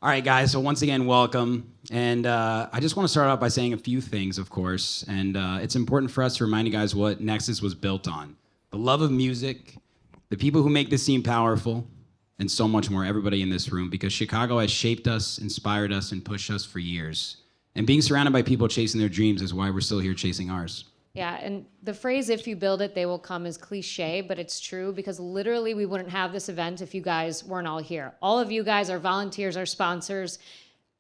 All right, guys, so once again, welcome. And I just want to start off by saying a few things, of course. And it's important for us to remind you guys what Nexus was built on. The love of music, the people who make this scene powerful, and so much more, everybody in this room, because Chicago has shaped us, inspired us, and pushed us for years. And being surrounded by people chasing their dreams is why we're still here chasing ours. Yeah, and the phrase, if you build it, they will come, is cliche, but it's true because literally we wouldn't have this event if you guys weren't all here. All of you guys are volunteers, our sponsors.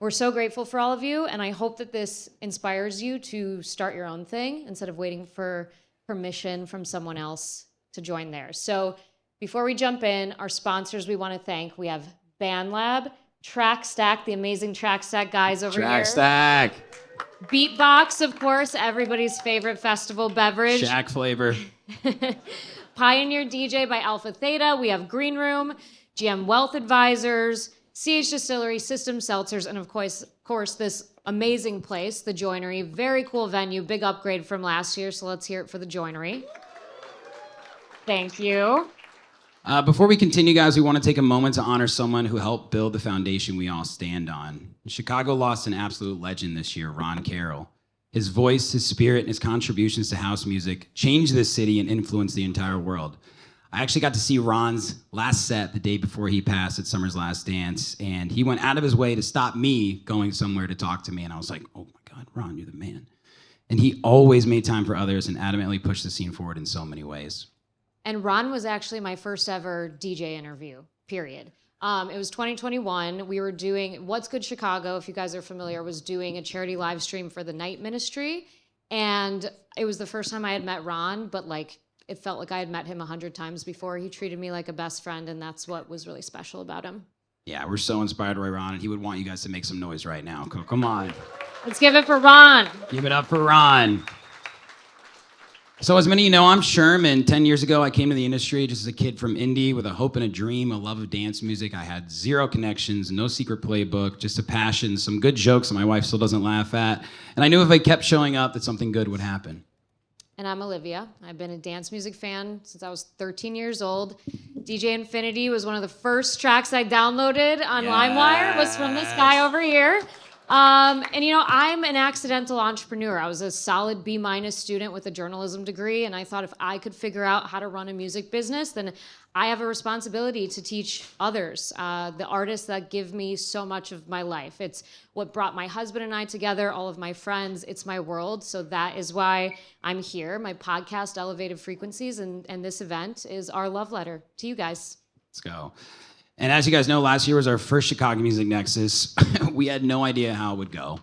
We're so grateful for all of you, and I hope that this inspires you to start your own thing instead of waiting for permission from someone else to join theirs. So before we jump in, our sponsors we want to thank. We have BandLab, Track Stack, the amazing Track Stack guys over here. Track Stack. Beatbox, of course, everybody's favorite festival beverage. Shack flavor. Pioneer DJ by Alpha Theta. We have Green Room, GM Wealth Advisors, CH Distillery, System Seltzers, and of course, this amazing place, the Joinery. Very cool venue, big upgrade from last year, so let's hear it for the Joinery. Thank you. Before we continue, guys, we want to take a moment to honor someone who helped build the foundation we all stand on. Chicago lost an absolute legend this year, Ron Carroll. His voice, his spirit, and his contributions to house music changed this city and influenced the entire world. I actually got to see Ron's last set the day before he passed at Summer's Last Dance, and he went out of his way to stop me going somewhere to talk to me, and I was like, oh my God, Ron, you're the man. And he always made time for others and adamantly pushed the scene forward in so many ways. And Ron was actually my first ever DJ interview, period. It was 2021. We were doing What's Good Chicago, if you guys are familiar, was doing a charity live stream for the Night Ministry. And it was the first time I had met Ron, but it felt like I had met him 100 times before. He treated me like a best friend, and that's what was really special about him. Yeah, we're so inspired by Ron, and he would want you guys to make some noise right now. Come on. Let's give it for Ron. Give it up for Ron. So as many of you know, I'm Sherm, 10 years ago, I came to the industry just as a kid from Indy with a hope and a dream, a love of dance music. I had zero connections, no secret playbook, just a passion, some good jokes that my wife still doesn't laugh at. And I knew if I kept showing up that something good would happen. And I'm Olivia. I've been a dance music fan since I was 13 years old. DJ Infinity was one of the first tracks I downloaded on LimeWire, was from this guy over here. I'm an accidental entrepreneur. I was a solid B- student with a journalism degree, and I thought if I could figure out how to run a music business, then I have a responsibility to teach others, the artists that give me so much of my life. It's what brought my husband and I together, all of my friends. It's my world, so that is why I'm here. My podcast, Elevated Frequencies, and this event is our love letter to you guys. Let's go. And as you guys know, last year was our first Chicago Music Nexus. We had no idea how it would go,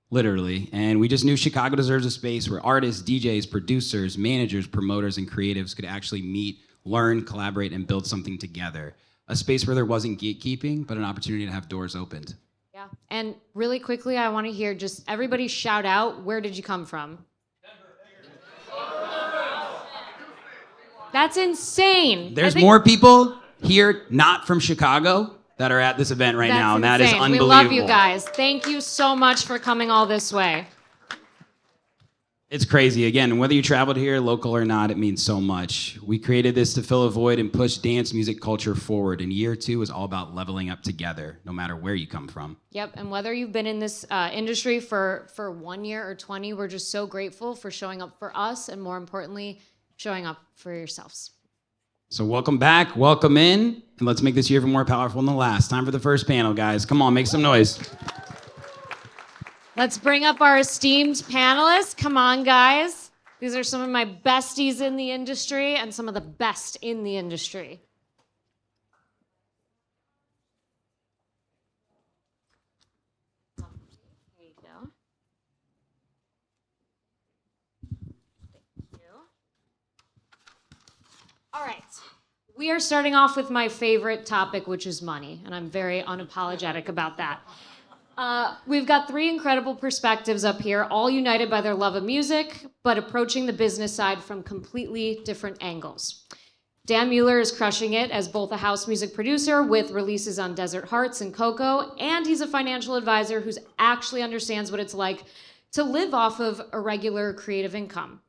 literally. And we just knew Chicago deserves a space where artists, DJs, producers, managers, promoters, and creatives could actually meet, learn, collaborate, and build something together. A space where there wasn't gatekeeping, but an opportunity to have doors opened. Yeah, and really quickly, I want to hear just everybody shout out, where did you come from? That's insane. There's more people here not from Chicago that are at this event right now, and that is unbelievable. We love you guys. Thank you so much for coming all this way. It's crazy. Again, whether you traveled here, local or not, it means so much. We created this to fill a void and push dance music culture forward, and year 2 is all about leveling up together, no matter where you come from. Yep, and whether you've been in this industry for 1 year or 20, we're just so grateful for showing up for us, and more importantly, showing up for yourselves. So welcome back, welcome in, and let's make this year even more powerful than the last. Time for the first panel, guys. Come on, make some noise. Let's bring up our esteemed panelists. Come on, guys. These are some of my besties in the industry and some of the best in the industry. There you go. Thank you. All right. We are starting off with my favorite topic, which is money, and I'm very unapologetic about that. We've got 3 incredible perspectives up here, all united by their love of music, but approaching the business side from completely different angles. Dan Mueller is crushing it as both a house music producer with releases on Desert Hearts and Coco, and he's a financial advisor who actually understands what it's like to live off of a regular creative income.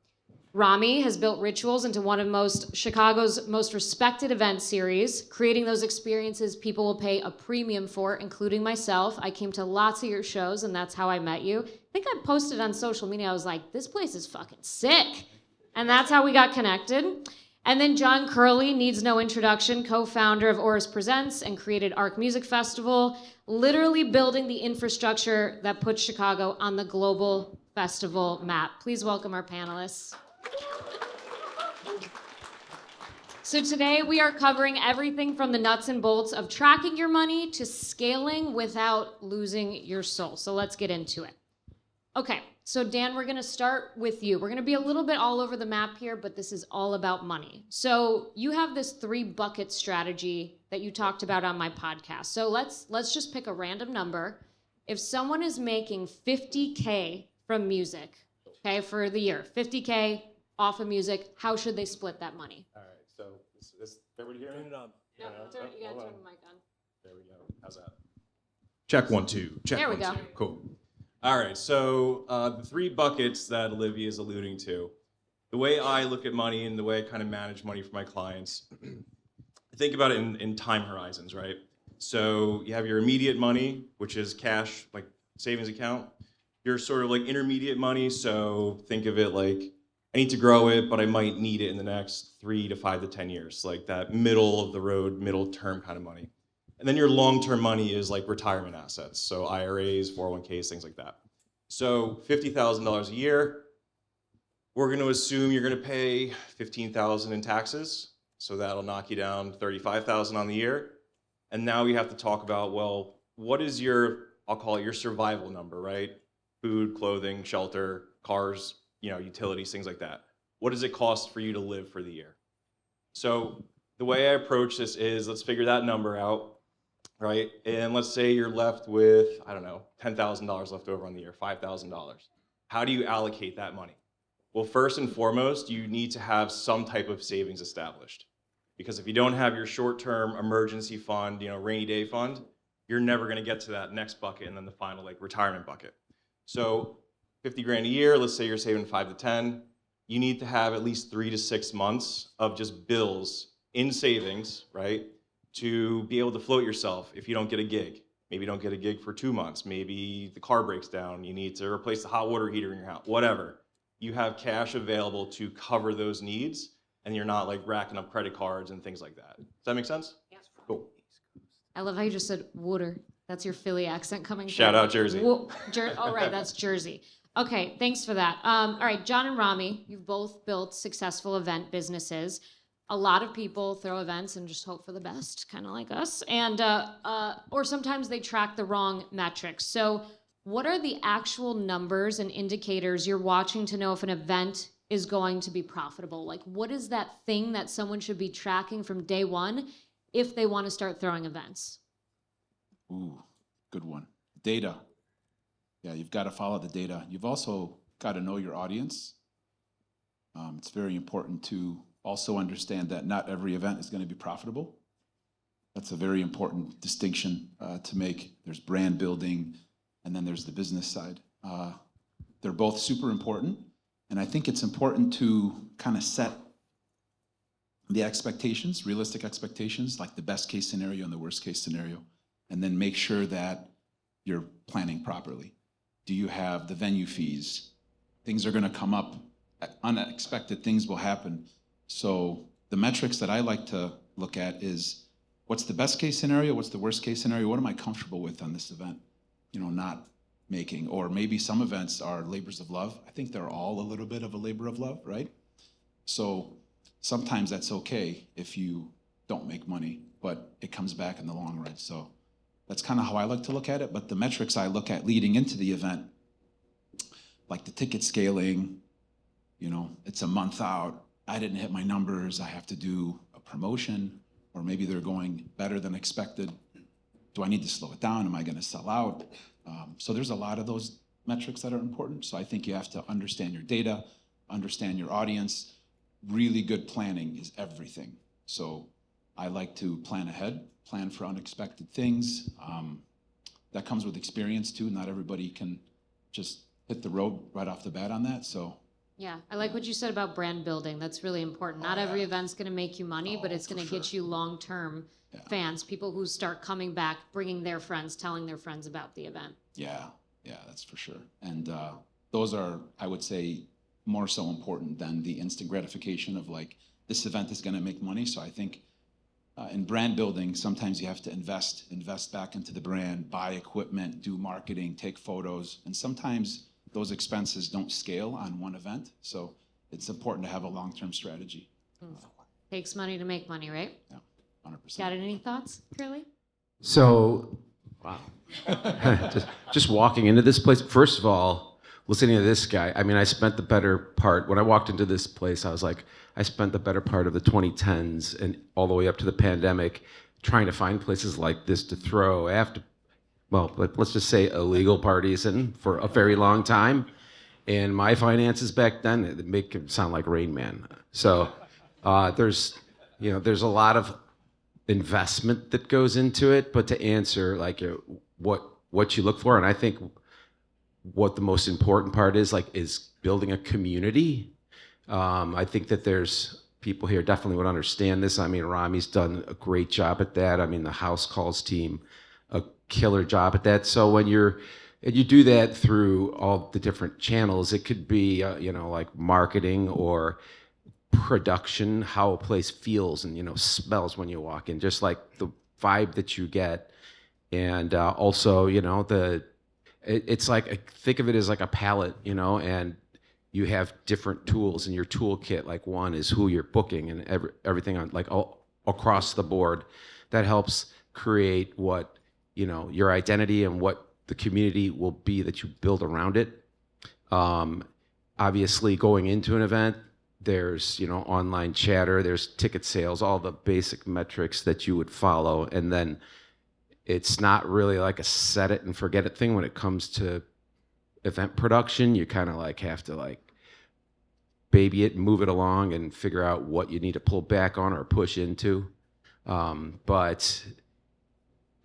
Rami has built rituals into one of Chicago's most respected event series, creating those experiences people will pay a premium for, including myself. I came to lots of your shows, and that's how I met you. I think I posted on social media, I was like, this place is fucking sick. And that's how we got connected. And then John Curley, needs no introduction, co-founder of Auris Presents and created Arc Music Festival, literally building the infrastructure that puts Chicago on the global festival map. Please welcome our panelists. So today we are covering everything from the nuts and bolts of tracking your money to scaling without losing your soul. So let's get into it. Okay, so Dan, we're gonna start with you. We're gonna be a little bit all over the map here, but this is all about money. So you have this 3-bucket strategy that you talked about on my podcast. So let's just pick a random number. If someone is making $50K from music, okay, for the year, $50K off of music, how should they split that money? All right, so is everybody hearing me? No, you gotta turn the mic on. There we go. How's that? Check 1, 2. Check There we 1, go. 2. Cool. All right, so the 3 buckets that Olivia is alluding to, the way I look at money and the way I kind of manage money for my clients, I think about it in time horizons, right? So you have your immediate money, which is cash, like savings account. Your sort of like intermediate money, so think of it like, I need to grow it, but I might need it in the next 3 to 5 to 10 years, like that middle of the road, middle term kind of money. And then your long-term money is like retirement assets, so IRAs, 401ks, things like that. So $50,000 a year, we're going to assume you're going to pay $15,000 in taxes, so that'll knock you down $35,000 on the year. And now we have to talk about, well, what is your, I'll call it your survival number, right? Food, clothing, shelter, cars, utilities, things like that. What does it cost for you to live for the year? So the way I approach this is, let's figure that number out. Right? And let's say you're left with, I don't know, $10,000 left over on the year, $5,000. How do you allocate that money? Well, first and foremost, you need to have some type of savings established. Because if you don't have your short-term emergency fund, rainy day fund, you're never going to get to that next bucket and then the final like retirement bucket. So 50 grand a year, let's say you're saving 5 to 10, you need to have at least 3 to 6 months of just bills in savings, right? To be able to float yourself if you don't get a gig. Maybe you don't get a gig for 2 months. Maybe the car breaks down. You need to replace the hot water heater in your house, whatever. You have cash available to cover those needs and you're not like racking up credit cards and things like that. Does that make sense? Yeah. Cool. I love how you just said water. That's your Philly accent coming Shout through. out Jersey. Oh, right, that's Jersey. Okay, thanks for that. All right, John and Rami, you've both built successful event businesses. A lot of people throw events and just hope for the best, kind of like us, and or sometimes they track the wrong metrics. So what are the actual numbers and indicators you're watching to know if an event is going to be profitable? Like, what is that thing that someone should be tracking from day one if they want to start throwing events? Ooh, good one. Data. Yeah, you've got to follow the data. You've also got to know your audience. It's very important to also understand that not every event is going to be profitable. That's a very important distinction to make. There's brand building, and then there's the business side. They're both super important, and I think it's important to kind of set the expectations, realistic expectations, like the best case scenario and the worst case scenario, and then make sure that you're planning properly. Do you have the venue fees? Things are going to come up, unexpected things will happen. So the metrics that I like to look at is, what's the best case scenario? What's the worst case scenario? What am I comfortable with on this event? Not making, or maybe some events are labors of love. I think they're all a little bit of a labor of love, right? So sometimes that's okay if you don't make money, but it comes back in the long run. So that's kind of how I like to look at it. But the metrics I look at leading into the event, like the ticket scaling, it's a month out. I didn't hit my numbers. I have to do a promotion, or maybe they're going better than expected. Do I need to slow it down? Am I going to sell out? So there's a lot of those metrics that are important. So I think you have to understand your data, understand your audience. Really good planning is everything. So I like to plan ahead, plan for unexpected things. That comes with experience too. Not everybody can just hit the road right off the bat on that. So Yeah, I like what you said about brand building. That's really important. Not every event's going to make you money, but it's going to get you long-term fans, people who start coming back, bringing their friends, telling their friends about the event. Yeah, that's for sure. And those are, I would say, more so important than the instant gratification of like, this event is going to make money. So I think in brand building, sometimes you have to invest back into the brand, buy equipment, do marketing, take photos, and sometimes those expenses don't scale on one event. So it's important to have a long-term strategy. Takes money to make money, right? Yeah, 100%. Got any thoughts, Curley? So, wow. just walking into this place, first of all, listening to this guy, I mean, I spent the better part, when I walked into this place, I was like, I spent the better part of the 2010s and all the way up to the pandemic trying to find places like this to throw after, well, let's just say illegal parties in for a very long time. And my finances back then, it make it sound like Rain Man. So there's a lot of investment that goes into it, but to answer like what you look for, and I think what the most important part is building a community. I think that there's people here definitely would understand this. I mean, Rami's done a great job at that. I mean, the house calls team, a killer job at that. So when you do that through all the different channels, it could be like marketing or production, how a place feels and smells when you walk in, just like the vibe that you get. And also it's like, think of it as like a palette, and you have different tools in your toolkit. Like one is who you're booking and everything on like all across the board. That helps create what your identity and what the community will be that you build around it. Obviously, going into an event, there's online chatter, there's ticket sales, all the basic metrics that you would follow, and then it's not really like a set it and forget it thing when it comes to event production. You kind of like have to like baby it and move it along and figure out what you need to pull back on or push into. But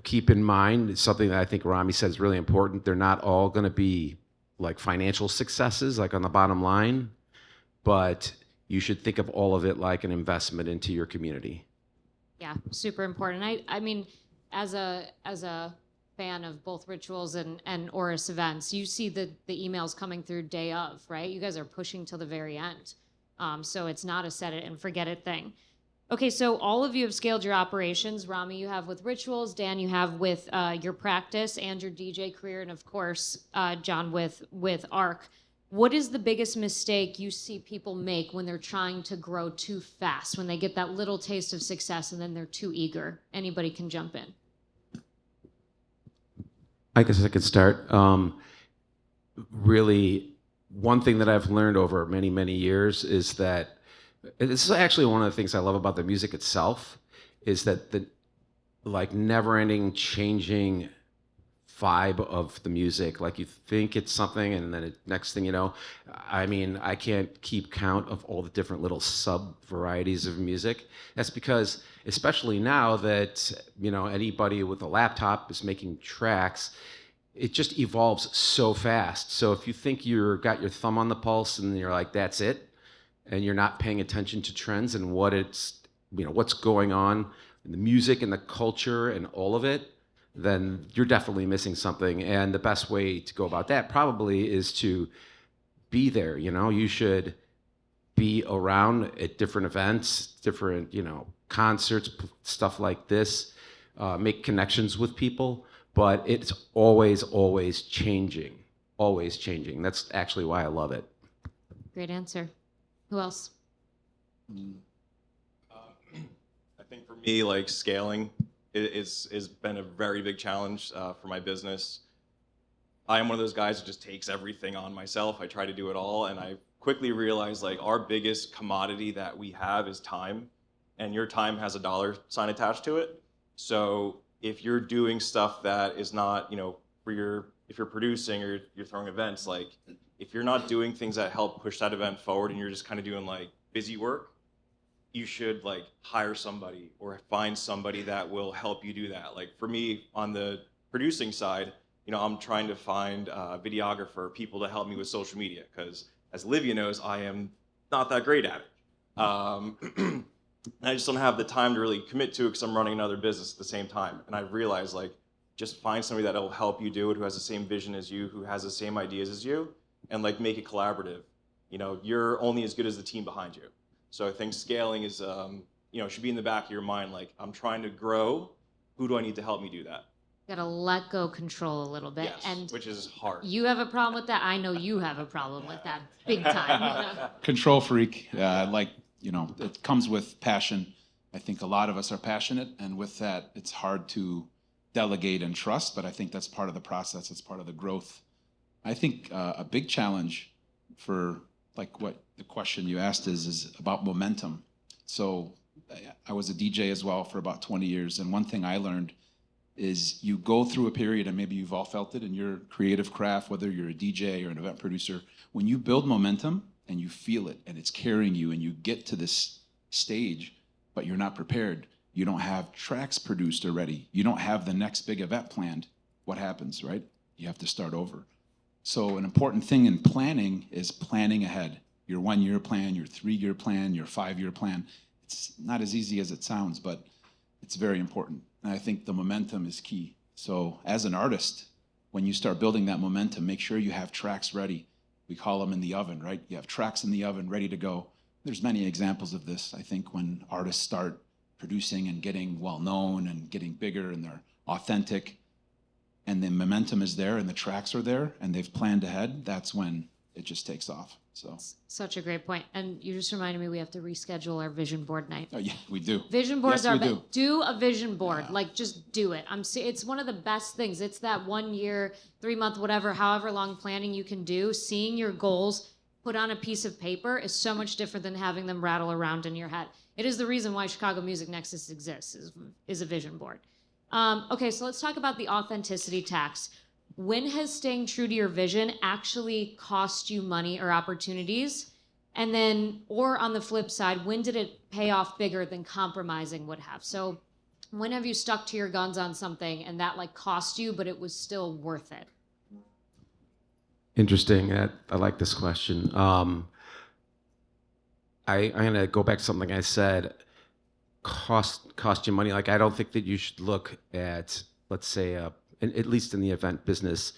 keep in mind, it's something that I think Rami said is really important. They're not all going to be like financial successes, like on the bottom line, but you should think of all of it like an investment into your community. Yeah, super important. I mean, as a fan of both Rituals and Auris events, you see the emails coming through day of, right? You guys are pushing till the very end. So it's not a set it and forget it thing. Okay, so all of you have scaled your operations. Rami, you have with Rituals. Dan, you have with your practice and your DJ career. And of course, John with ARC. What is the biggest mistake you see people make when they're trying to grow too fast, when they get that little taste of success and then they're too eager? Anybody can jump in. I guess I could start. Really, one thing that I've learned over many, many years is that this is actually one of the things I love about the music itself, is that the like never-ending changing vibe of the music. Like you think it's something, and then next thing you know, I mean, I can't keep count of all the different little sub-varieties of music. That's because, especially now that, anybody with a laptop is making tracks, it just evolves so fast. So if you think got your thumb on the pulse and you're like, that's it, and you're not paying attention to trends and what's going on in the music and the culture and all of it, then you're definitely missing something. And the best way to go about that probably is to be there. You should be around at different events, different, concerts, stuff like this, make connections with people, but it's always changing, always changing. That's actually why I love it. Great answer. Who else? I think for me, like scaling is been a very big challenge for my business. I am one of those guys who just takes everything on myself. I try to do it all, and I quickly realized like our biggest commodity that we have is time, and your time has a dollar sign attached to it. So if you're doing stuff that is not, if you're producing or you're throwing events, like if you're not doing things that help push that event forward and you're just kind of doing like busy work, you should like hire somebody or find somebody that will help you do that. Like for me on the producing side, I'm trying to find a videographer, people to help me with social media, because as Olivia knows, I am not that great at it. I just don't have the time to really commit to it because I'm running another business at the same time. And I've realized, like, just find somebody that will help you do it, who has the same vision as you, who has the same ideas as you, and like make it collaborative. You know, you're only as good as the team behind you. So I think scaling is, should be in the back of your mind. Like, I'm trying to grow. Who do I need to help me do that? Gotta let go control a little bit. Yes, And which is hard. you have a problem with that. I know you have a problem with that big time. Control freak. It comes with passion. I think a lot of us are passionate, and with that, it's hard to delegate and trust, but I think that's part of the process. It's part of the growth. I think a big challenge for, like, what the question you asked is about momentum. So I was a DJ as well for about 20 years, and one thing I learned is you go through a period, and maybe you've all felt it in your creative craft, whether you're a DJ or an event producer, when you build momentum and you feel it and it's carrying you and you get to this stage, but you're not prepared. You don't have tracks produced already. You don't have the next big event planned. What happens, right? You have to start over. So an important thing in planning is planning ahead. Your 1 year plan, your 3 year plan, your 5 year plan. It's not as easy as it sounds, but it's very important. And I think the momentum is key. So as an artist, when you start building that momentum, make sure you have tracks ready. We call them in the oven, right? You have tracks in the oven ready to go. There's many examples of this. I think when artists start producing and getting well known and getting bigger and they're authentic and the momentum is there and the tracks are there and they've planned ahead, that's when it just takes off. So Such a great point. And you just reminded me we have to reschedule our vision board night. oh yeah, we do. Vision boards Yes, are we do. do a vision board. Like, just do it. It's one of the best things. It's that 1 year, 3 month, whatever, however long planning you can do. Seeing your goals put on a piece of paper is so much different than having them rattle around in your head. It is the reason why Chicago Music Nexus exists, is a vision board. Okay, so let's talk about the authenticity tax. When has staying true to your vision actually cost you money or opportunities? And then, or on the flip side, when did it pay off bigger than compromising would have? So when have you stuck to your guns on something and that like cost you, but it was still worth it? Interesting. I like this question. I'm going to go back to something I said. Cost you money. Like, I don't think that you should look at, let's say, at least in the event business,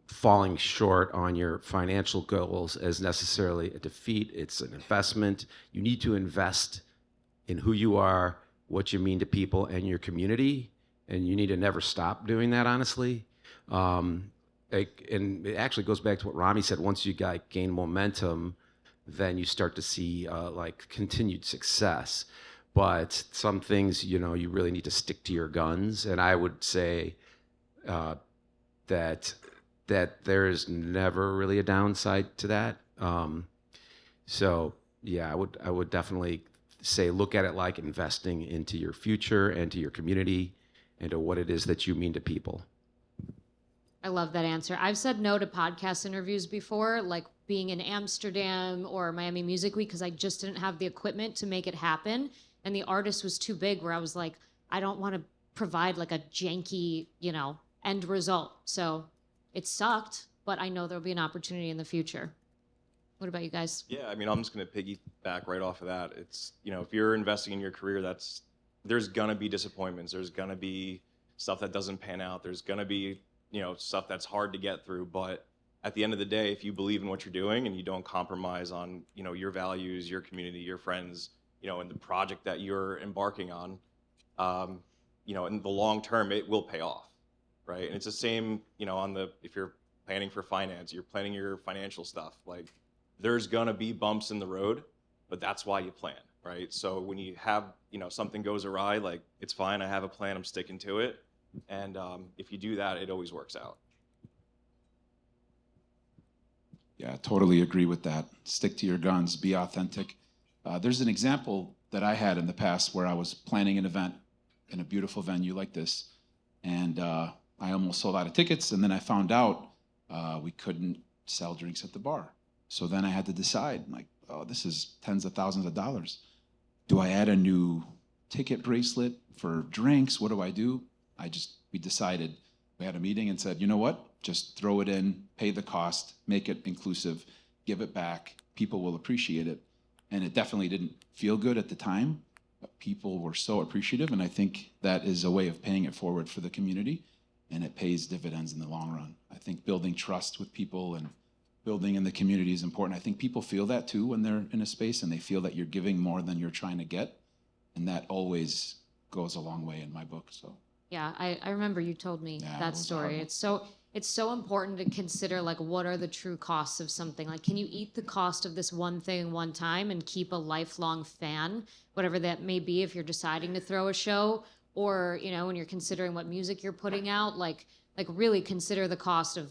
falling short on your financial goals as necessarily a defeat. It's an investment. You need to invest in who you are, what you mean to people and your community, and you need to never stop doing that, honestly. And it actually goes back to what Rami said. Once you gain momentum, then you start to see continued success. But some things, you really need to stick to your guns. And I would say that there is never really a downside to that. So yeah, I would definitely say look at it like investing into your future and to your community and to what it is that you mean to people. I love that answer. I've said no to podcast interviews before, like being in Amsterdam or Miami Music Week, because I just didn't have the equipment to make it happen. And the artist was too big where I was like, I don't want to provide like a janky, end result. So it sucked, but I know there'll be an opportunity in the future. What about you guys? Yeah, I mean, I'm just going to piggyback right off of that. It's, if you're investing in your career, there's going to be disappointments. There's going to be stuff that doesn't pan out. There's going to be, stuff that's hard to get through. But at the end of the day, if you believe in what you're doing and you don't compromise on, your values, your community, your friends, and the project that you're embarking on, in the long term, it will pay off, right? And it's the same, if you're planning for finance, you're planning your financial stuff, like there's gonna be bumps in the road, but that's why you plan, right? So when you have, something goes awry, like it's fine, I have a plan, I'm sticking to it. And if you do that, it always works out. Yeah, I totally agree with that. Stick to your guns, be authentic. There's an example that I had in the past where I was planning an event in a beautiful venue like this, and I almost sold out of tickets, and then I found out we couldn't sell drinks at the bar. So then I had to decide, like, oh, this is tens of thousands of dollars. Do I add a new ticket bracelet for drinks? What do I do? We decided, we had a meeting and said, you know what? Just throw it in, pay the cost, make it inclusive, give it back. People will appreciate it. And it definitely didn't feel good at the time, but people were so appreciative. And I think that is a way of paying it forward for the community, and it pays dividends in the long run. I think building trust with people and building in the community is important. I think people feel that too when they're in a space and they feel that you're giving more than you're trying to get. And that always goes a long way in my book. So Yeah, I remember you told me Yeah, it that was story. horrible. It's so important to consider, like, what are the true costs of something? Like, can you eat the cost of this one thing one time and keep a lifelong fan, whatever that may be, if you're deciding to throw a show, or, you know, when you're considering what music you're putting out, like really consider the cost of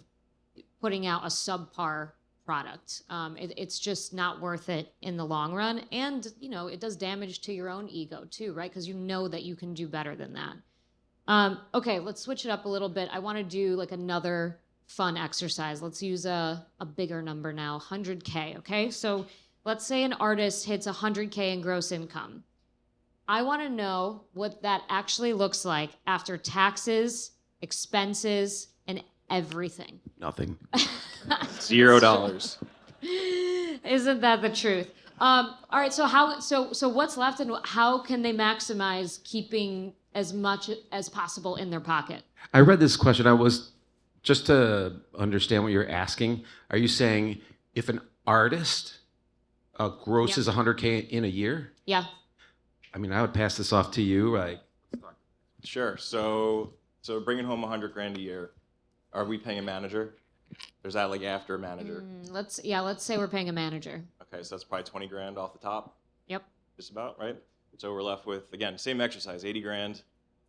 putting out a subpar product. It's just not worth it in the long run. And, you know, it does damage to your own ego too, right? Because you know that you can do better than that. Okay, let's switch it up a little bit. I want to do like another fun exercise. Let's use a bigger number now, 100K, okay? So let's say an artist hits 100K in gross income. I want to know what that actually looks like after taxes, expenses, and everything. Nothing. $0. Isn't that the truth? All right, so what's left, and how can they maximize keeping as much as possible in their pocket? I read this question. I was just to understand what you're asking. Are you saying if an artist grosses 100K in a year? Yeah. I mean, I would pass this off to you. Like, Sure. So bringing home 100 grand a year, are we paying a manager? Or is that like after a manager? Let's say we're paying a manager. Okay, so that's probably 20 grand off the top. Yep. Just about, right? So we're left with, again, same exercise, 80 grand.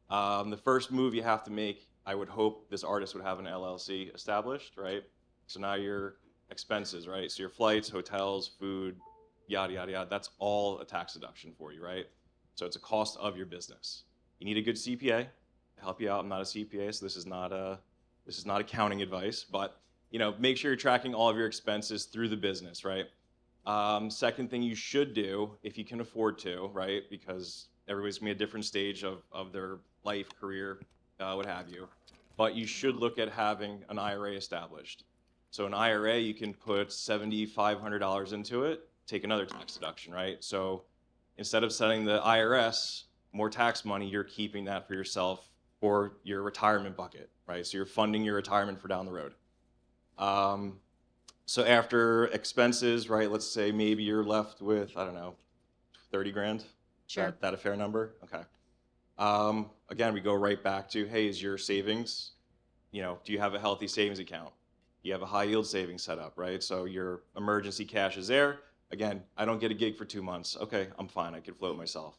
The first move you have to make, I would hope this artist would have an LLC established, right? So now your expenses, right? So your flights, hotels, food, yada, yada, yada, that's all a tax deduction for you, right? So it's a cost of your business. You need a good CPA to help you out. I'm not a CPA, so this is not accounting advice, but you know, make sure you're tracking all of your expenses through the business, right? Second thing you should do, if you can afford to, right? Because everybody's gonna be at a different stage of their life, career, what have you. But you should look at having an IRA established. So an IRA, you can put $7,500 into it, take another tax deduction, right? So instead of sending the IRS more tax money, you're keeping that for yourself for your retirement bucket, right? So you're funding your retirement for down the road. So after expenses, right, let's say maybe you're left with, I don't know, 30 grand? Sure. That a fair number? Okay. Again, we go right back to, hey, is your savings, you know, do you have a healthy savings account? Do you have a high yield savings set up, right? So your emergency cash is there. Again, I don't get a gig for 2 months. Okay, I'm fine, I can float myself.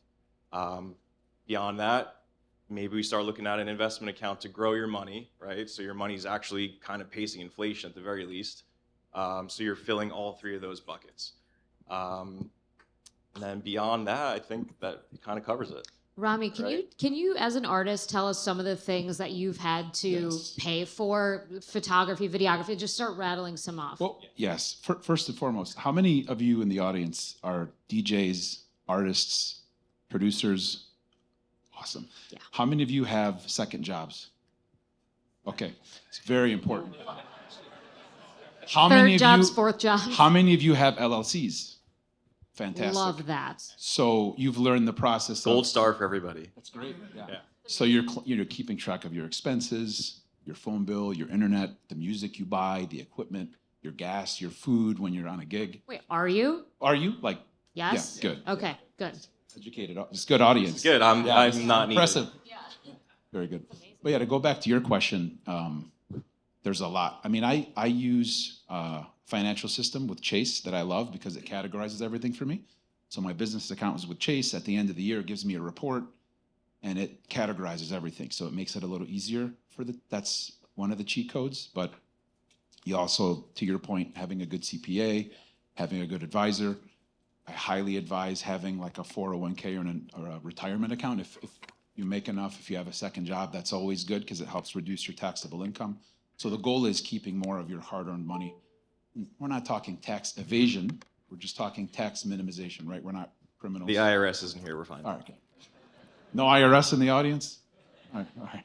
Beyond that, maybe we start looking at an investment account to grow your money, right? So your money's actually kind of pacing inflation at the very least. So you're filling all three of those buckets. And then beyond that, I think that kind of covers it. Rami, can you as an artist tell us some of the things that you've had to Yes. pay for, photography, videography? Just start rattling some off. Well, yes. First and foremost, how many of you in the audience are DJs, artists, producers? Awesome. Yeah. How many of you have second jobs? Okay, it's very important. How many Third of jobs, you? fourth jobs. How many of you have LLCs? Fantastic. Love that. So you've learned the process. Gold star for everybody. That's great. Yeah. Yeah. So you're keeping track of your expenses, your phone bill, your internet, the music you buy, the equipment, your gas, your food when you're on a gig. Wait, are you? Are you like? Yes? Yeah, good. Okay, good. Educated. It's good audience. It's good. I'm not needed. Impressive. Very good. But yeah, to go back to your question, there's a lot. I mean, I use a financial system with Chase that I love because it categorizes everything for me. So my business account is with Chase. At the end of the year, it gives me a report, and it categorizes everything. So it makes it a little easier that's one of the cheat codes. But you also, to your point, having a good CPA, having a good advisor. I highly advise having like a 401k or a retirement account. If you make enough, if you have a second job, that's always good because it helps reduce your taxable income. So the goal is keeping more of your hard-earned money. We're not talking tax evasion. We're just talking tax minimization, right? We're not criminals. The IRS isn't here. We're fine. All right, okay. No IRS in the audience? All right, all right.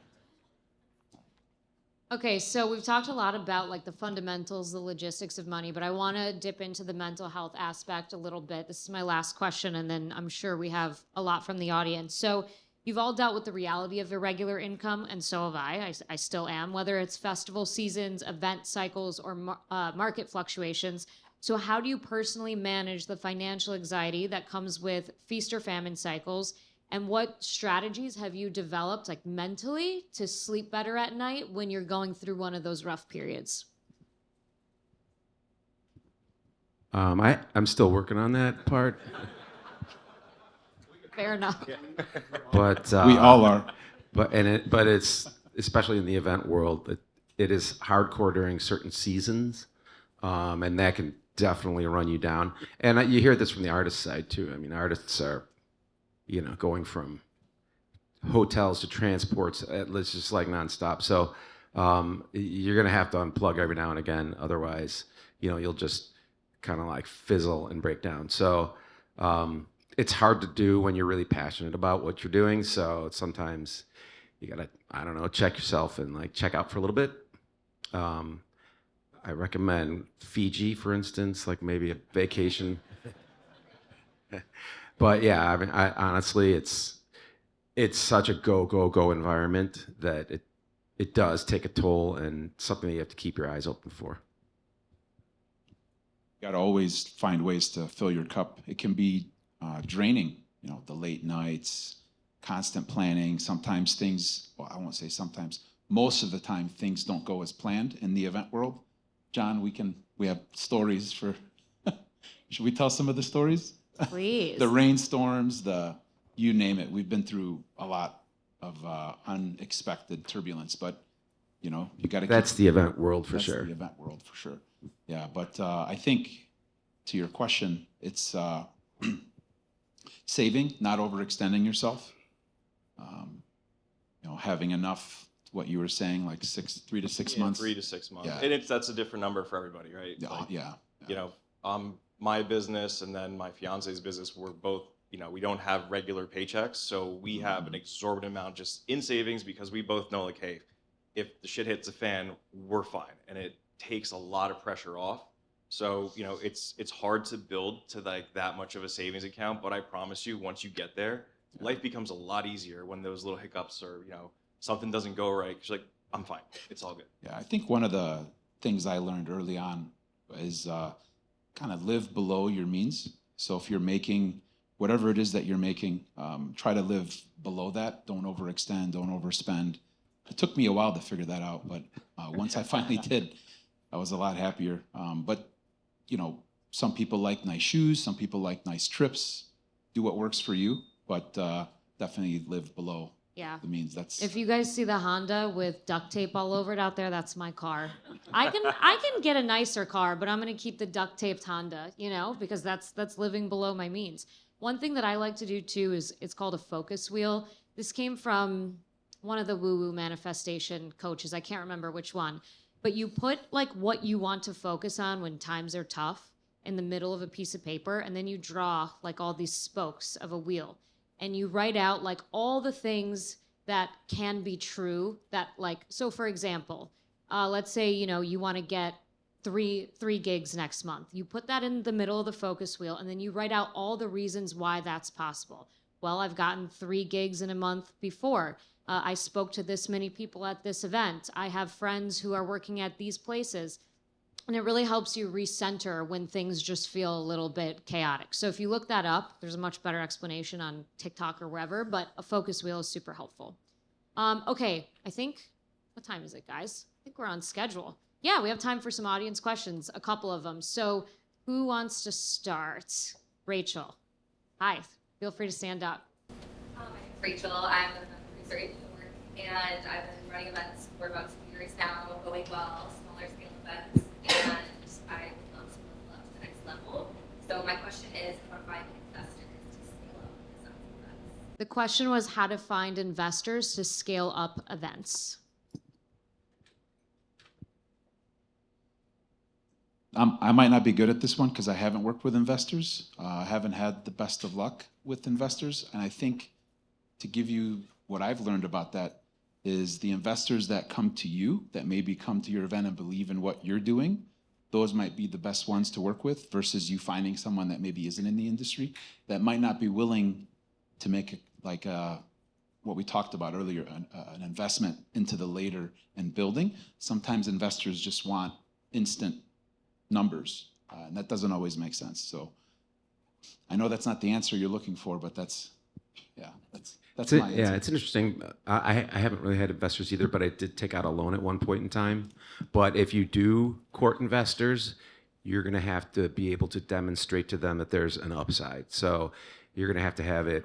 Okay, so we've talked a lot about like the fundamentals, the logistics of money, but I want to dip into the mental health aspect a little bit. This is my last question, and then I'm sure we have a lot from the audience. So you've all dealt with the reality of irregular income, and so have I. I still am, whether it's festival seasons, event cycles, or market fluctuations. So how do you personally manage the financial anxiety that comes with feast or famine cycles? And what strategies have you developed, like mentally, to sleep better at night when you're going through one of those rough periods? I'm still working on that part, Fair enough. but We all are. But it's especially in the event world, it is hardcore during certain seasons, and that can definitely run you down. And you hear this from the artist side too. I mean, artists are, going from hotels to transports. It's just like nonstop. So you're gonna have to unplug every now and again. Otherwise, you'll just kind of like fizzle and break down. So it's hard to do when you're really passionate about what you're doing. So sometimes you gotta, I don't know, check yourself and like check out for a little bit. I recommend Fiji, for instance, like maybe a vacation. But yeah, I mean, honestly, it's such a go environment that it does take a toll, and something that you have to keep your eyes open for. You got to always find ways to fill your cup. It can be draining, the late nights, constant planning. Sometimes things, well, I won't say sometimes, most of the time things don't go as planned in the event world. John, we have stories for, should we tell some of the stories? Please. The rainstorms, you name it. We've been through a lot of unexpected turbulence, but you got to. That's the event world for that's sure. The event world for sure. Yeah, but I think to your question, it's saving, not overextending yourself. Having enough. What you were saying, like 3 to 6 months. 3 to 6 months, Yeah. and that's a different number for everybody, right? Yeah, Like, yeah. My business and then my fiance's business, we're both, we don't have regular paychecks, so we have an exorbitant amount just in savings because we both know, like, hey, if the shit hits the fan, we're fine, and it takes a lot of pressure off. So it's hard to build to like that much of a savings account, but I promise you, once you get there, life becomes a lot easier when those little hiccups or something doesn't go right. She's like, I'm fine, it's all good. Yeah, I think one of the things I learned early on is kind of live below your means. So if you're making whatever it is that you're making, try to live below that. Don't overextend, don't overspend. It took me a while to figure that out, but once I finally did, I was a lot happier. But some people like nice shoes, some people like nice trips. Do what works for you, but definitely live below Yeah. the means. That's If you guys see the Honda with duct tape all over it out there, that's my car. I can get a nicer car, but I'm gonna keep the duct taped Honda, because that's living below my means. One thing that I like to do too is it's called a focus wheel. This came from one of the woo-woo manifestation coaches. I can't remember which one, but you put like what you want to focus on when times are tough in the middle of a piece of paper, and then you draw like all these spokes of a wheel. And you write out like all the things that can be true that like, so for example, let's say, you want to get three gigs next month. You put that in the middle of the focus wheel, and then you write out all the reasons why that's possible. Well, I've gotten 3 gigs in a month before. I spoke to this many people at this event. I have friends who are working at these places. And it really helps you recenter when things just feel a little bit chaotic. So if you look that up, there's a much better explanation on TikTok or wherever, but a focus wheel is super helpful. Okay, what time is it, guys? I think we're on schedule. Yeah, we have time for some audience questions, a couple of them. So who wants to start? Rachel. Hi, feel free to stand up. My name's Rachel. I'm a producer in New York, and I've been running events for about 2 years now, going well, smaller scale events. And I would love to move up to the next level. So my question is, how to find investors to scale up events? The question was how to find investors to scale up events. I might not be good at this one because I haven't worked with investors. I haven't had the best of luck with investors. And I think to give you what I've learned about that is the investors that come to you, that maybe come to your event and believe in what you're doing, those might be the best ones to work with versus you finding someone that maybe isn't in the industry that might not be willing to make what we talked about earlier, an investment into the later and building. Sometimes investors just want instant numbers, and that doesn't always make sense. So I know that's not the answer you're looking for, but that's my answer. Yeah, it's interesting. I haven't really had investors either, but I did take out a loan at one point in time. But if you do court investors, you're going to have to be able to demonstrate to them that there's an upside. So you're going to have it,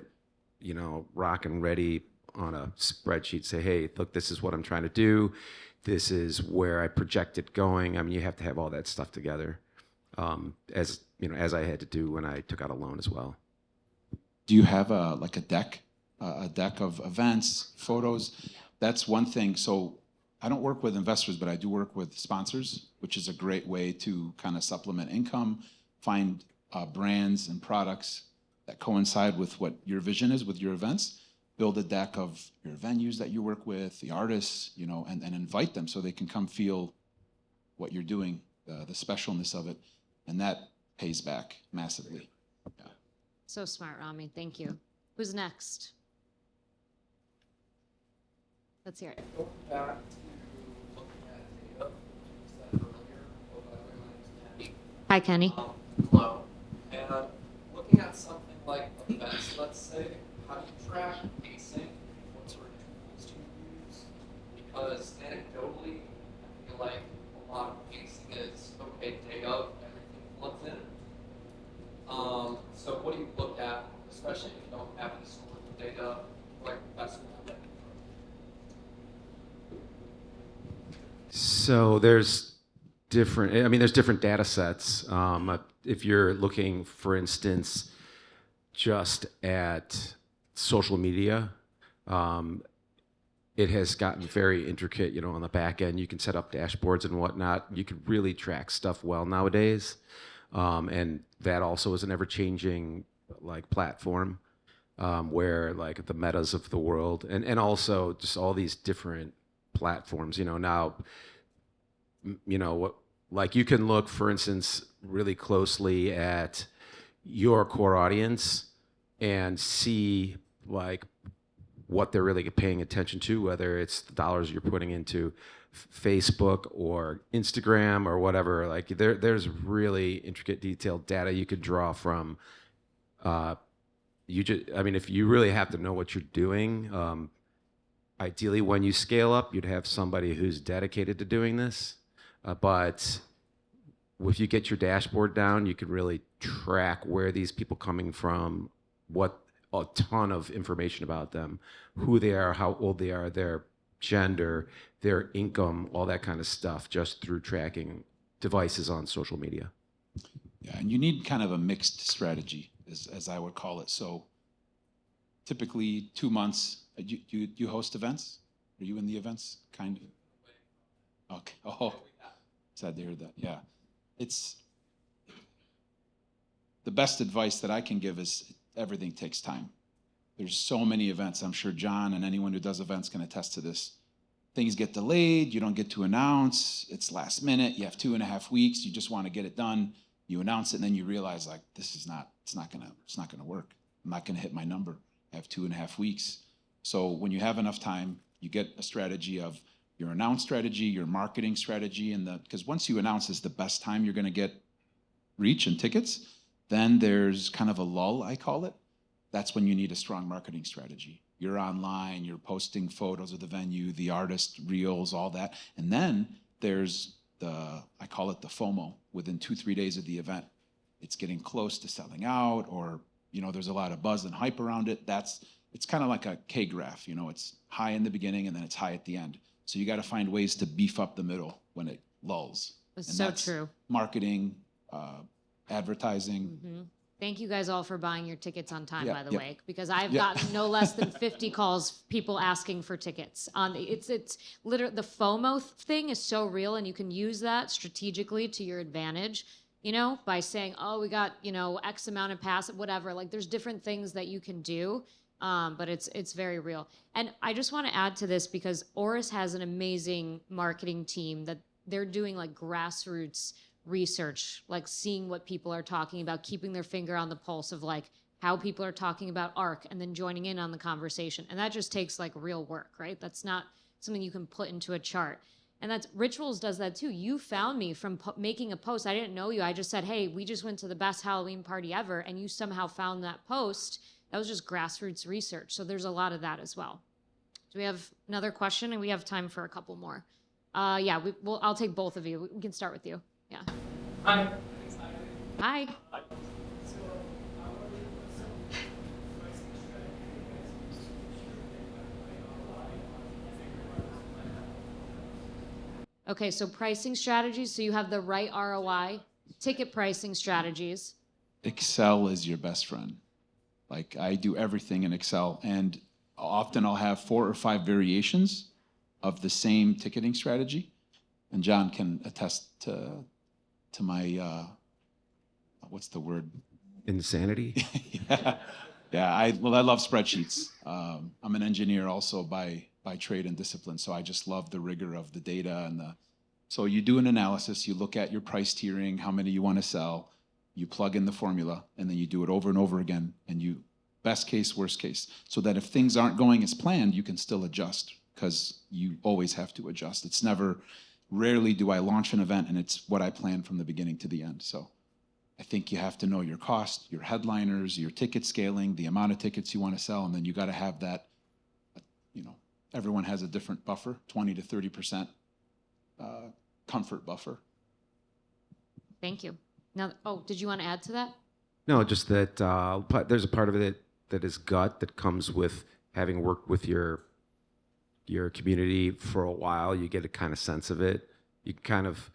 rock and ready on a spreadsheet. Say, hey, look, this is what I'm trying to do. This is where I project it going. I mean, you have to have all that stuff together, as I had to do when I took out a loan as well. Do you have a deck of events, photos? That's one thing. So I don't work with investors, but I do work with sponsors, which is a great way to kind of supplement income, find brands and products that coincide with what your vision is with your events, build a deck of your venues that you work with, the artists, and invite them so they can come feel what you're doing, the specialness of it, and that pays back massively. Yeah. So smart, Rami. Thank you. Who's next? Let's hear it. Going back to looking at data, you said earlier, Hi, Kenny. hello. And looking at something like events, let's say, how do you track pacing? What sort of tools do you use? Because anecdotally, I feel like a lot of pacing is okay, day of, everything floods in. So what do you look at, especially if you don't have historical data, like that's what So there's different data sets. If you're looking, for instance, just at social media, it has gotten very intricate, on the back end. You can set up dashboards and whatnot. You can really track stuff well nowadays. And that also is an ever-changing platform where the metas of the world and also just all these different platforms, now, you can look, for instance, really closely at your core audience and see what they're really paying attention to, whether it's the dollars you're putting into Facebook or Instagram or whatever. There's really intricate, detailed data you could draw from. If you really have to know what you're doing, ideally when you scale up, you'd have somebody who's dedicated to doing this. But if you get your dashboard down, you can really track where these people coming from, a ton of information about them, who they are, how old they are, their gender, their income, all that kind of stuff, just through tracking devices on social media. Yeah, and you need kind of a mixed strategy, as I would call it. So typically 2 months, you host events? Are you in the events, kind of? Okay. Oh, sad to hear that. Yeah. It's the best advice that I can give is everything takes time. There's so many events. I'm sure John and anyone who does events can attest to this. Things get delayed. You don't get to announce. It's last minute. You have 2.5 weeks. You just want to get it done. You announce it, and then you realize it's not gonna work. I'm not gonna hit my number. I have 2.5 weeks. So when you have enough time, you get a strategy of your announce strategy, your marketing strategy, because once you announce is the best time you're gonna get reach and tickets, then there's kind of a lull, I call it. That's when you need a strong marketing strategy. You're online, you're posting photos of the venue, the artist, reels, all that. And then there's I call it the FOMO, within 2-3 days of the event. It's getting close to selling out, or there's a lot of buzz and hype around it. It's kind of like a K-graph, it's high in the beginning and then it's high at the end. So you got to find ways to beef up the middle when it lulls. That's true. Marketing, advertising. Mm-hmm. Thank you guys all for buying your tickets on time, by the Yeah. way, because I've gotten no less than 50 calls, people asking for tickets. It's literally, the FOMO thing is so real, and you can use that strategically to your advantage, by saying, oh, we got, X amount of pass, whatever. There's different things that you can do but it's very real. And I just want to add to this because Auris has an amazing marketing team that they're doing like grassroots research, like seeing what people are talking about, keeping their finger on the pulse of like how people are talking about ARC and then joining in on the conversation. And that just takes like real work, right? That's not something you can put into a chart. And that's Rituals does that too. You found me from making a post. I didn't know you. I just said, hey, we just went to the best Halloween party ever. And you somehow found that post. That was just grassroots research. So there's a lot of that as well. Do we have another question? And we have time for a couple more. Yeah, I'll take both of you. We can start with you. Yeah. Hi. Hi. Okay, so pricing strategies. So you have the right ROI, ticket pricing strategies. Excel is your best friend. Like I do everything in Excel, and often I'll have 4 or 5 variations of the same ticketing strategy. And John can attest to my what's the word? Insanity. Yeah. I love spreadsheets. I'm an engineer also by trade and discipline, so I just love the rigor of the data and so you do an analysis, you look at your price tiering, how many you want to sell, you plug in the formula, and then you do it over and over again, and you best case, worst case, so that if things aren't going as planned, you can still adjust, because you always have to adjust. It's never, rarely do I launch an event and it's what I planned from the beginning to the end. So I think you have to know your cost, your headliners, your ticket scaling, the amount of tickets you want to sell, and then you got to have that, everyone has a different buffer, 20 to 30% comfort buffer. Thank you. Now, did you want to add to that? No, just that there's a part of it that is gut that comes with having worked with your community for a while. You get a kind of sense of it. You kind of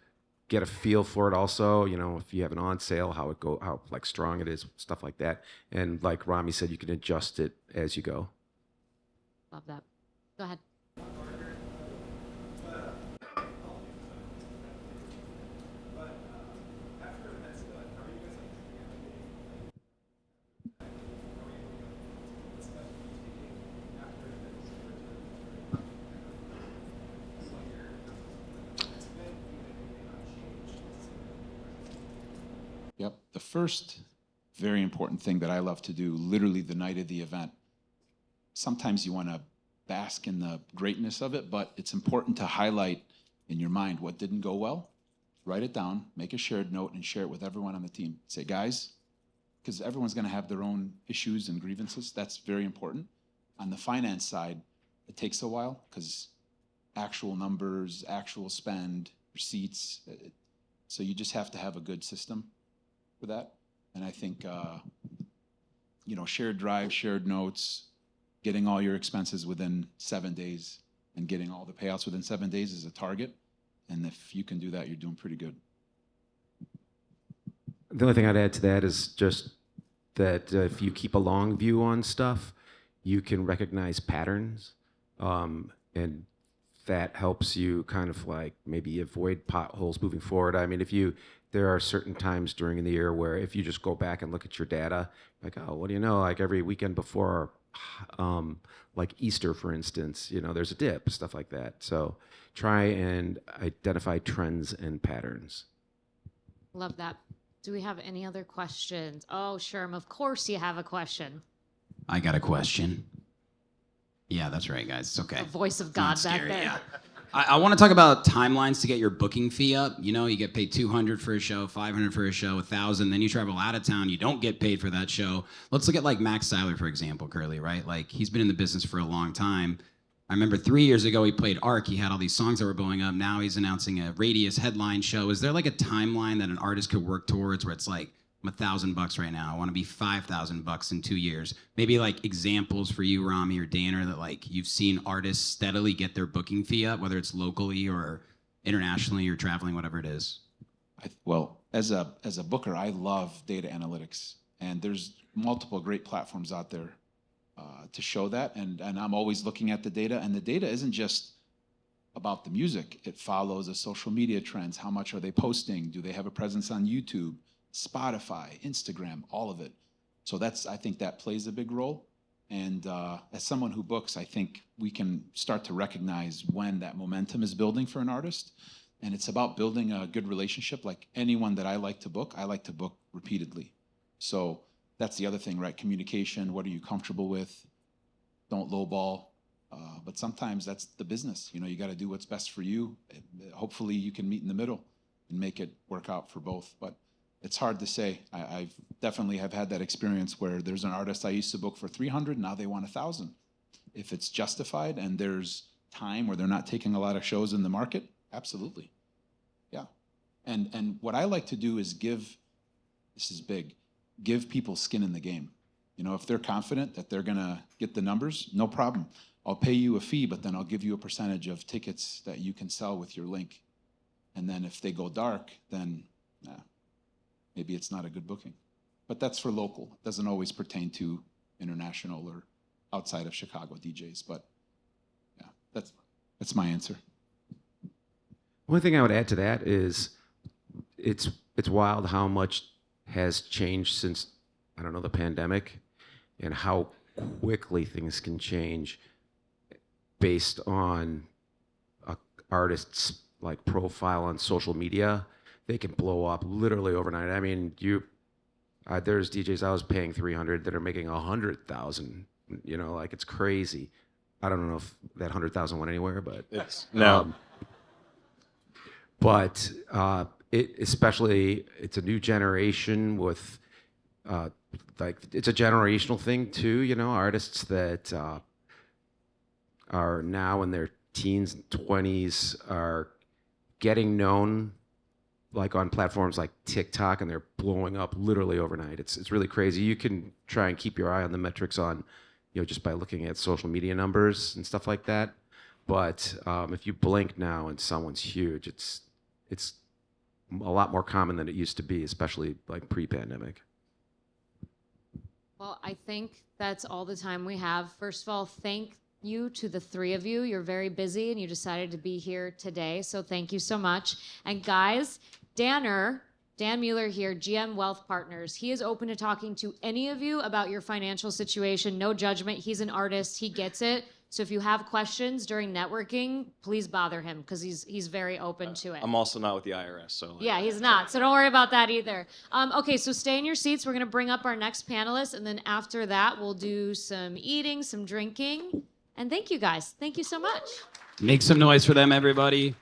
get a feel for it also. If you have an on sale, how like strong it is, stuff like that. And like Rami said, you can adjust it as you go. Love that. Go ahead. Yep. The first very important thing that I love to do, literally the night of the event, sometimes you want to bask in the greatness of it, but it's important to highlight in your mind what didn't go well, write it down, make a shared note, and share it with everyone on the team. Say, guys, because everyone's going to have their own issues and grievances. That's very important. On the finance side, it takes a while because actual numbers, actual spend, receipts. So you just have to have a good system for that. And I think, shared drive, shared notes, getting all your expenses within 7 days and getting all the payouts within 7 days is a target. And if you can do that, you're doing pretty good. The only thing I'd add to that is just that if you keep a long view on stuff, you can recognize patterns, and that helps you kind of like maybe avoid potholes moving forward. I mean, there are certain times during the year where if you just go back and look at your data, like, oh, what do you know? Like every weekend before, like Easter, for instance, there's a dip, stuff like that. So try and identify trends and patterns. Love that. Do we have any other questions? Oh, Sherm, of course you have a question. I got a question. Yeah, that's right, guys. It's okay. The voice of It's not God back scary, there. yeah. I want to talk about timelines to get your booking fee up. You get paid $200 for a show, $500 for a show, $1,000. Then you travel out of town. You don't get paid for that show. Let's look at like Max Seiler, for example, Curley, right? Like he's been in the business for a long time. I remember 3 years ago he played ARC. He had all these songs that were blowing up. Now he's announcing a Radius headline show. Is there like a timeline that an artist could work towards where it's like, I'm $1,000 right now. I want to be $5,000 in 2 years. Maybe like examples for you, Rami or Danner, that like you've seen artists steadily get their booking fee up, whether it's locally or internationally or traveling, whatever it is. Well, as a booker, I love data analytics, and there's multiple great platforms out there to show that. And I'm always looking at the data, and the data isn't just about the music. It follows the social media trends. How much are they posting? Do they have a presence on YouTube? Spotify, Instagram, all of it. So I think that plays a big role. And as someone who books, I think we can start to recognize when that momentum is building for an artist. And it's about building a good relationship. Like anyone that I like to book repeatedly. So that's the other thing, right? Communication, what are you comfortable with? Don't lowball. But sometimes that's the business. You know, you got to do what's best for you. Hopefully you can meet in the middle and make it work out for both. But it's hard to say. I've definitely have had that experience where there's an artist I used to book for 300, now they want 1,000. If it's justified and there's time where they're not taking a lot of shows in the market, absolutely. Yeah. And what I like to do is this is big, give people skin in the game. You know, if they're confident that they're gonna get the numbers, no problem. I'll pay you a fee, but then I'll give you a percentage of tickets that you can sell with your link. And then if they go dark, then maybe it's not a good booking. But that's for local. It doesn't always pertain to international or outside of Chicago DJs. But yeah, that's my answer. One thing I would add to that is it's wild how much has changed since, I don't know, the pandemic, and how quickly things can change based on a artist's like profile on social media. They can blow up literally overnight. I mean, there's DJs I was paying 300 that are making 100,000. You know, like it's crazy. I don't know if that 100,000 went anywhere, but It's no. But especially it's a new generation with like it's a generational thing too. You know, artists that are now in their teens and 20s are getting known like on platforms like TikTok, and they're blowing up literally overnight. It's really crazy. You can try and keep your eye on the metrics on, you know, just by looking at social media numbers and stuff like that. But if you blink now and someone's huge, it's a lot more common than it used to be, especially like pre-pandemic. Well, I think that's all the time we have. First of all, thank you to the three of you. You're very busy and you decided to be here today, so thank you so much. And guys, Dan Mueller here, GM Wealth Partners. He is open to talking to any of you about your financial situation. No judgment. He's an artist. He gets it. So if you have questions during networking, please bother him because he's very open to it. I'm also not with the IRS, so. Yeah, he's not. So don't worry about that either. Okay, so stay in your seats. We're going to bring up our next panelist. And then after that, we'll do some eating, some drinking. And thank you guys. Thank you so much. Make some noise for them, everybody.